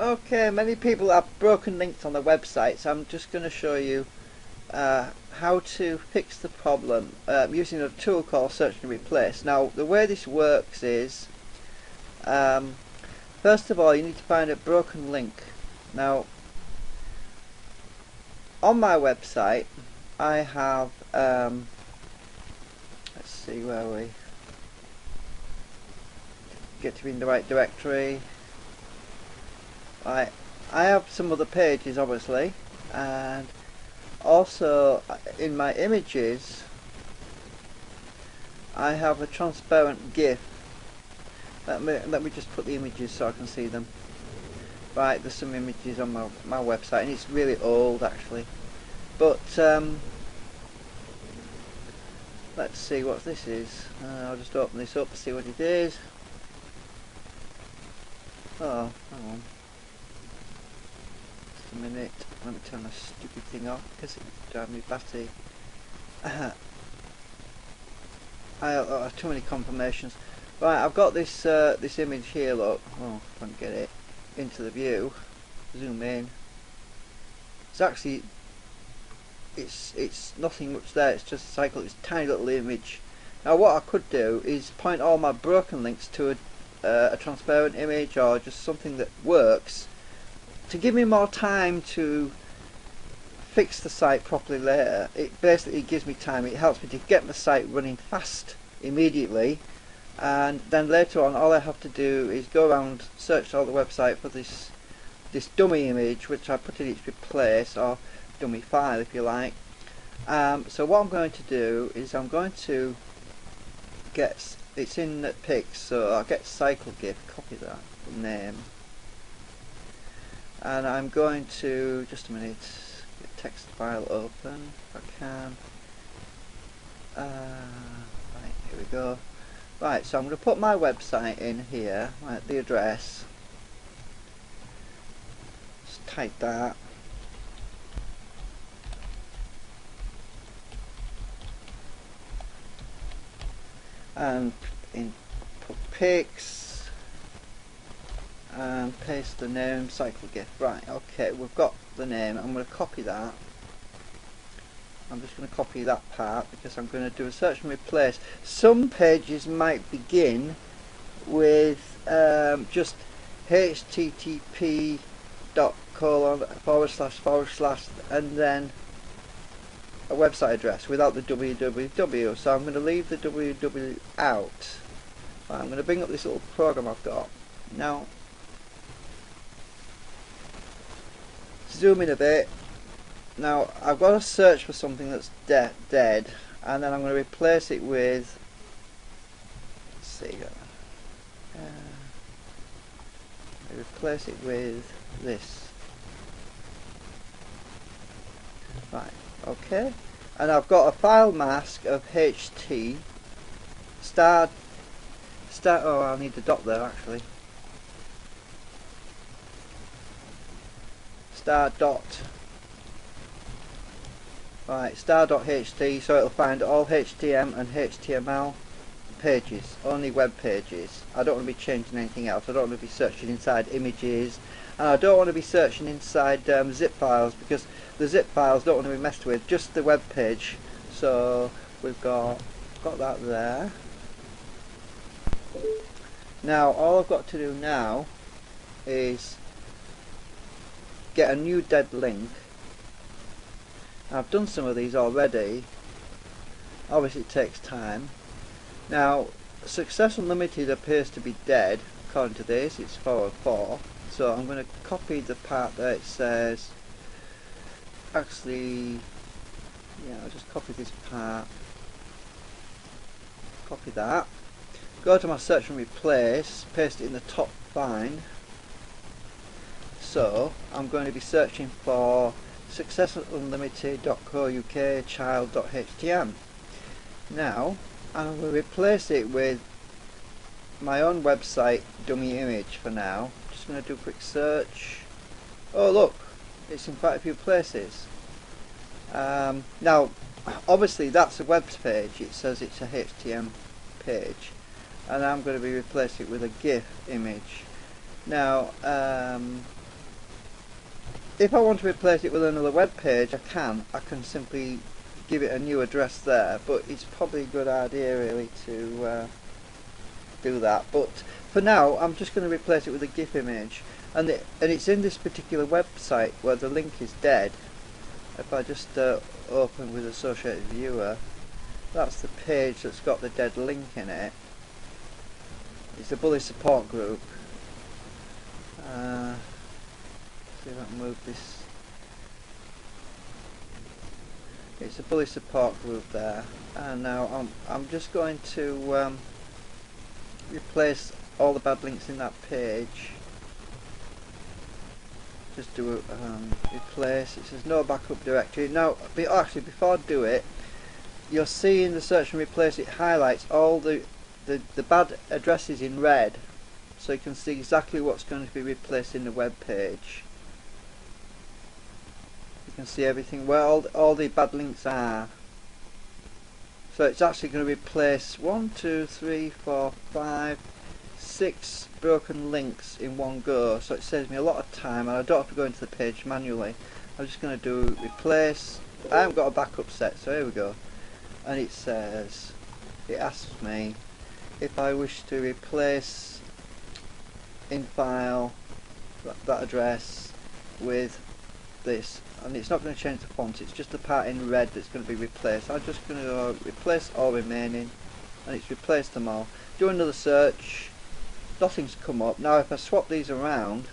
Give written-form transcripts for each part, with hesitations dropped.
Okay, many people have broken links on their websites. So I'm just going to show you how to fix the problem using a tool called Search and Replace. Now, the way this works is, first of all, you need to find a broken link. Now, on my website, I have, let's see where we get to be in the right directory. I have some other pages, obviously, and also in my images I have a transparent GIF. Let me just put the images so I can see them. Right, there's some images on my website, and it's really old actually, but let's see what this is. I'll just open this up to see what it is. Oh, hang on a minute, let me turn this stupid thing off because it's driving me batty. I have too many confirmations. Right, I've got this this image here. Look, oh, I can't get it into the view. Zoom in. It's actually it's nothing much there. It's just a cycle. It's a tiny little image. Now, what I could do is point all my broken links to a transparent image or just something that works, to give me more time to fix the site properly later. It basically gives me time. It helps me to get the site running fast immediately, and then later on all I have to do is go around, search all the website for this dummy image, which I put in its place, or dummy file if you like. So what I'm going to do is I'm going to get, it's in pics, so I'll get cycle GIF, copy that name, and I'm going to, just a minute, get text file open if I can. Right, here we go. Right, so I'm going to put my website in here, right, the address. Just type that. And put pics and paste the name, cycle GIF. Right, okay, we've got the name. I'm going to copy that. I'm just going to copy that part because I'm going to do a search and replace. Some pages might begin with just http:// and then a website address without the www, so I'm going to leave the www out. Right, I'm going to bring up this little program I've got. Now, zoom in a bit. Now, I've got to search for something that's dead, and then I'm going to replace it with, let's see, replace it with this. Right, okay, and I've got a file mask of HT start. Oh, I'll need the dot there actually. Star dot. Right, star.ht, so it'll find all HTML and HTML pages, only web pages. I don't want to be changing anything else. I don't want to be searching inside images, and I don't want to be searching inside zip files, because the zip files don't want to be messed with, just the web page. So we've got that there. Now all I've got to do now is get a new dead link. I've done some of these already. Obviously it takes time. Now, Success Unlimited appears to be dead according to this. It's 404. So I'm going to copy the part that it says, actually, yeah, I'll just copy this part, copy that, go to my search and replace, paste it in the top line. So I'm going to be searching for successunlimited.co.uk child.htm. Now I'm going to replace it with my own website dummy image for now. Just going to do a quick search. Oh look, it's in quite a few places. Now obviously that's a web page, it says it's a HTML page, and I'm going to be replacing it with a GIF image. Now if I want to replace it with another web page, I can simply give it a new address there, but it's probably a good idea really to do that. But for now I'm just going to replace it with a GIF image, and it's in this particular website where the link is dead. If I just open with Associated Viewer, that's the page that's got the dead link in it. It's the Bully support group. See if I can move this. It's a Bully support group there, and now I'm just going to replace all the bad links in that page. Just do a replace. It says no backup directory. Now, actually, before I do it, you'll see in the search and replace it highlights all the bad addresses in red, so you can see exactly what's going to be replaced in the web page. You can see everything where all the bad links are. So it's actually going to replace 1, 2, 3, 4, 5, 6 broken links in one go, so it saves me a lot of time and I don't have to go into the page manually. I'm just going to do replace. I haven't got a backup set, so here we go, and it says, it asks me if I wish to replace in file that address with this, and it's not going to change the font, it's just the part in red that's going to be replaced. I'm just going to go replace all remaining, and it's replaced them all. Do another search, nothing's come up. Now if I swap these around,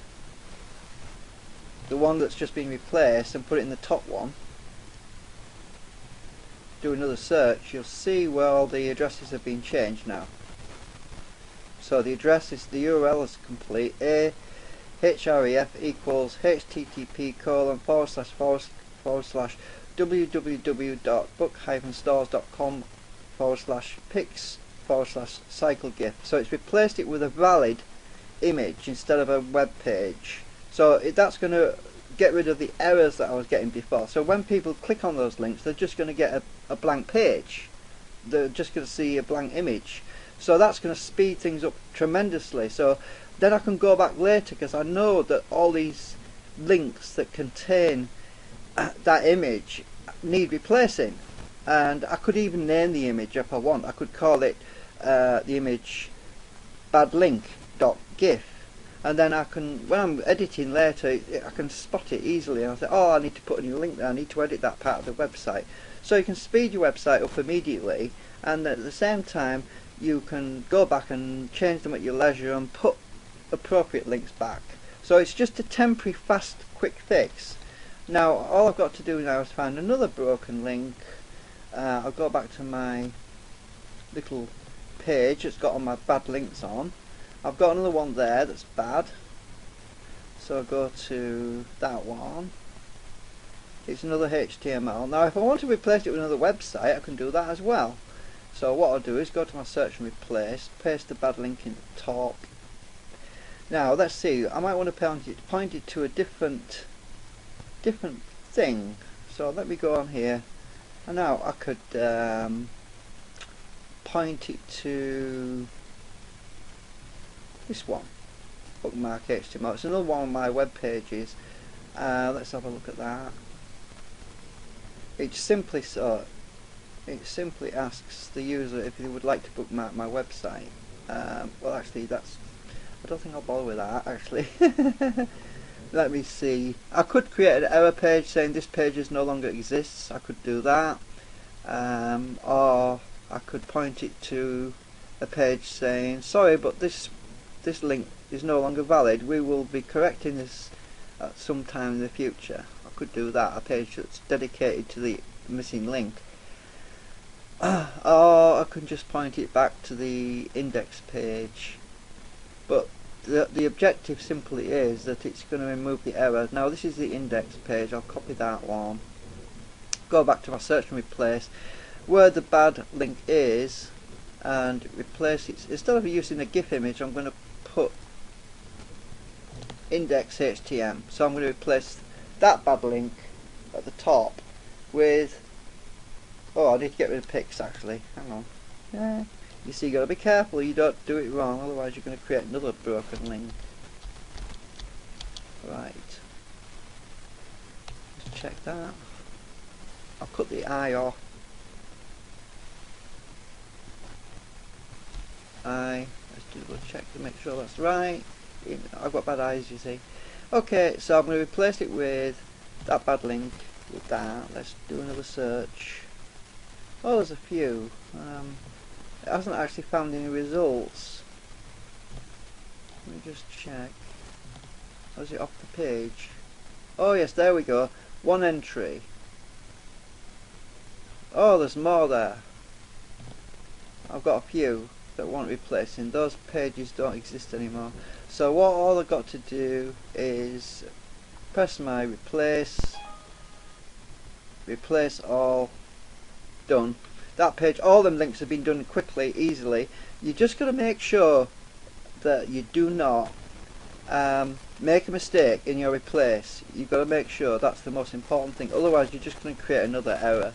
the one that's just been replaced, and put it in the top one, do another search, you'll see where all the addresses have been changed now. So the address is, the URL is complete. href equals http://www.book-stores.com/pics/cyclegif. So it's replaced it with a valid image instead of a web page. So that's going to get rid of the errors that I was getting before. So when people click on those links, they're just going to get a blank page. They're just going to see a blank image. So that's going to speed things up tremendously. So then I can go back later, because I know that all these links that contain that image need replacing, and I could even name the image if I want. I could call it the image badlink.gif, and then I can, when I'm editing later, I can spot it easily, and I say, oh, I need to put a new link there, I need to edit that part of the website. So you can speed your website up immediately, and at the same time you can go back and change them at your leisure and put appropriate links back. So it's just a temporary fast quick fix. Now all I've got to do now is find another broken link. I'll go back to my little page that's got all my bad links on. I've got another one there that's bad, so I'll go to that one. It's another HTML. Now if I want to replace it with another website, I can do that as well. So what I'll do is go to my search and replace, paste the bad link in the top. Now let's see, I might want to point it to a different thing. So let me go on here, and now I could point it to this one, bookmark HTML. It's another one of my web pages. Let's have a look at that. It simply asks the user if they would like to bookmark my website. Well, actually, I don't think I'll bother with that. Actually, let me see. I could create an error page saying this page no longer exists. I could do that, or I could point it to a page saying, sorry, but this link is no longer valid. We will be correcting this at some time in the future. I could do that. A page that's dedicated to the missing link. Or I can just point it back to the index page. But the objective simply is that it's going to remove the error. Now this is the index page. I'll copy that one, go back to my search and replace where the bad link is, and replace it. Instead of using a GIF image, I'm going to put index.html. So I'm going to replace that bad link at the top with, oh, I need to get rid of pics actually, hang on. Yeah. You see, you got to be careful you don't do it wrong, otherwise you're going to create another broken link. Right. check that. I'll cut the eye off. Let's double check to make sure that's right. I've got bad eyes, you see. Okay, so I'm going to replace it with that bad link with that. Let's do another search. Oh, there's a few. It hasn't actually found any results. Let me just check. Was it off the page? Oh yes, there we go. One entry. Oh, there's more there. I've got a few that want replacing. Those pages don't exist anymore. So what all I've got to do is press my replace all, done. That page, all them links have been done quickly, easily. You just got to make sure that you do not make a mistake in your replace. You've got to make sure that's the most important thing. Otherwise, you're just going to create another error.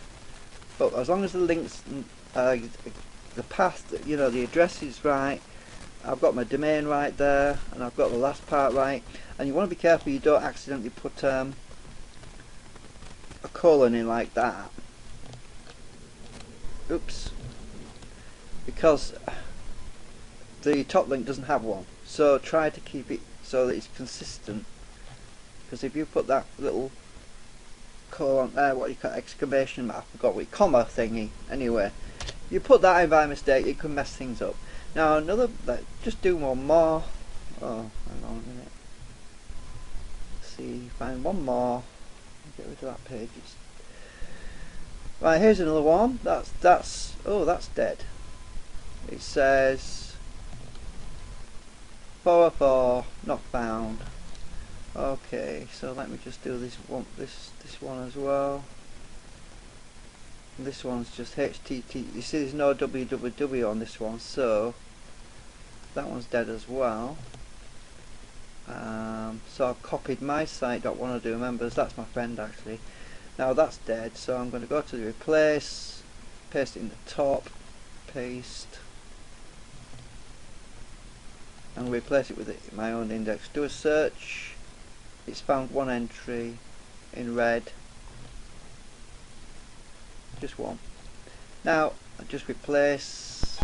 But as long as the links, the path, you know, the address is right, I've got my domain right there, and I've got the last part right. And you want to be careful you don't accidentally put a colon in like that. Oops. Because the top link doesn't have one. So try to keep it so that it's consistent. Because if you put that little colon, what you call exclamation mark, I forgot what comma thingy. Anyway, you put that in by mistake, it can mess things up. Now another, just do one more. Oh, hang on a minute. Let's see, find one more. Get rid of that page. Right, here's another one. That's oh, that's dead. It says 404 not found. Okay, so let me just do this one as well. This one's just HTTP. You see there's no www on this one, so that one's dead as well. So I've copied my site.102 members, that's my friend actually. Now that's dead, so I'm going to go to the replace, paste it in the top, paste, and replace it with my own index. Do a search, it's found one entry in red, just one. Now I just replace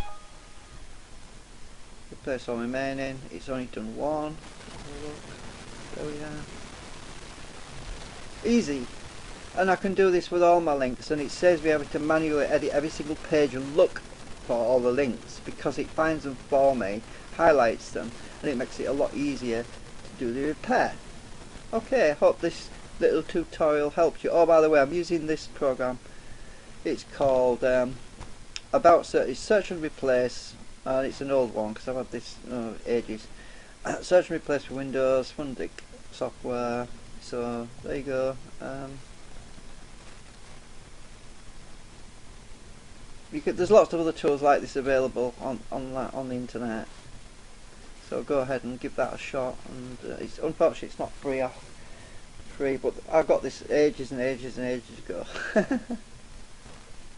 all remaining, it's only done one. There we are. Easy. And I can do this with all my links, and it saves me having to manually edit every single page and look for all the links, because it finds them for me, highlights them, and it makes it a lot easier to do the repair. Okay, I hope this little tutorial helped you. Oh, by the way, I'm using this program. It's called it's Search and Replace, and it's an old one because I've had this ages. Search and Replace for Windows, Fundic software. So there you go. There's lots of other tools like this available on the internet. So go ahead and give that a shot. And it's unfortunately it's not free, but I got this ages and ages and ages ago.